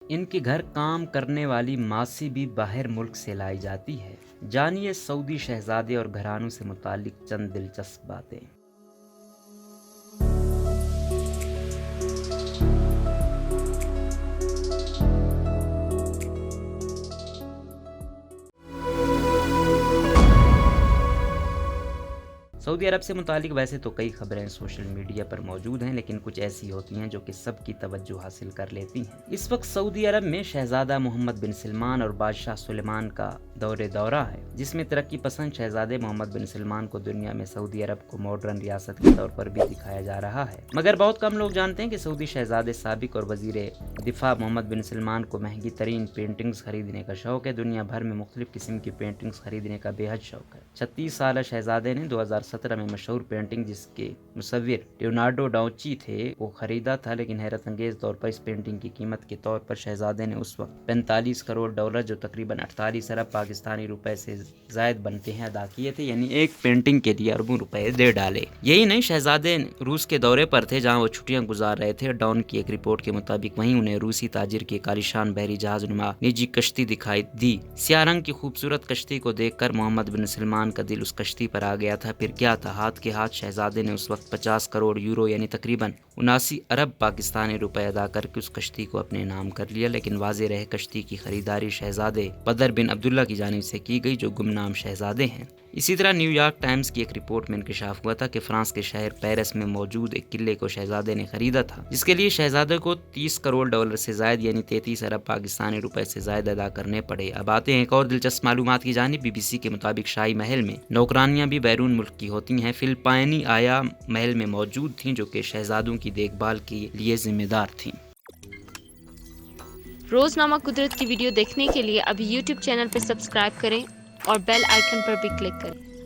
ان کے گھر کام کرنے والی ماسی بھی باہر ملک سے لائی جاتی ہے۔ جانیے سعودی شہزادے اور گھرانوں سے متعلق چند دلچسپ باتیں۔ سعودی عرب سے متعلق ویسے تو کئی خبریں سوشل میڈیا پر موجود ہیں، لیکن کچھ ایسی ہوتی ہیں جو کہ سب کی توجہ حاصل کر لیتی ہیں۔ اس وقت سعودی عرب میں شہزادہ محمد بن سلمان اور بادشاہ سلیمان کا دورہ ہے، جس میں ترقی پسند شہزادے محمد بن سلمان کو دنیا میں سعودی عرب کو ماڈرن ریاست کے طور پر بھی دکھایا جا رہا ہے۔ مگر بہت کم لوگ جانتے ہیں کہ سعودی شہزادے سابق اور وزیر دفاع محمد بن سلمان کو مہنگی ترین پینٹنگز خریدنے کا شوق ہے۔ دنیا بھر میں مختلف قسم کی پینٹنگز خریدنے کا بے حد شوق ہے۔ 36 سالہ شہزادے نے 2017 میں مشہور پینٹنگ جس کے مصور لیونارڈو ڈاونچی تھے وہ خریدا تھا، لیکن حیرت انگیز طور پر اس پینٹنگ کی قیمت کے طور پر شہزادے نے اس وقت 45 کروڑ ڈالر جو تقریباً 48 ارب پاکستانی روپے سے زائد بنتے ہیں ادا کیے تھے، یعنی ایک پینٹنگ کے لیے اربوں روپے دے ڈالے۔ یہی نہیں، شہزادے روس کے دورے پر تھے جہاں وہ چھٹیاں گزار رہے تھے۔ ڈان کی ایک رپورٹ کے مطابق وہیں انہیں روسی تاجر کی ایک عالیشان بحری جہاز نما نجی کشتی دکھائی دی۔ سیاہ رنگ کی خوبصورت کشتی کو دیکھ کر محمد بن سلمان کا دل اس کشتی پر آ گیا تھا۔ پھر کیا تھا، ہاتھ کے ہاتھ شہزادے نے اس وقت 50 کروڑ یورو یعنی تقریباً 79 ارب پاکستانی روپے ادا کر کے اس کشتی کو اپنے نام کر لیا۔ لیکن واضح رہے کشتی کی خریداری شہزادے بدر بن عبداللہ کی جانب سے کی گئی جو گمنام شہزادے ہیں۔ اسی طرح نیو یارک ٹائمز کی ایک رپورٹ میں انکشاف ہوا تھا کہ فرانس کے شہر پیرس میں موجود ایک قلعے کو شہزادے نے خریدا تھا، جس کے لیے شہزادے کو 30 کروڑ ڈالر سے زائد یعنی 33 ارب پاکستانی روپے سے زائد ادا کرنے پڑے۔ اب آتے ہیں ایک اور دلچسپ معلومات کی جانب۔ بی بی سی کے مطابق شاہی محل میں نوکرانیاں بھی بیرون ملک کی ہوتی ہیں۔ فلپائنی آیا محل میں موجود تھیں جو کہ شہزادوں کی دیکھ بھال کے لیے ذمہ دار تھیں۔ روزنامہ قدرت کی ویڈیو دیکھنے کے لیے ابھی یوٹیوب چینل پر سبسکرائب کریں اور بیل آئیکن پر بھی کلک کریں۔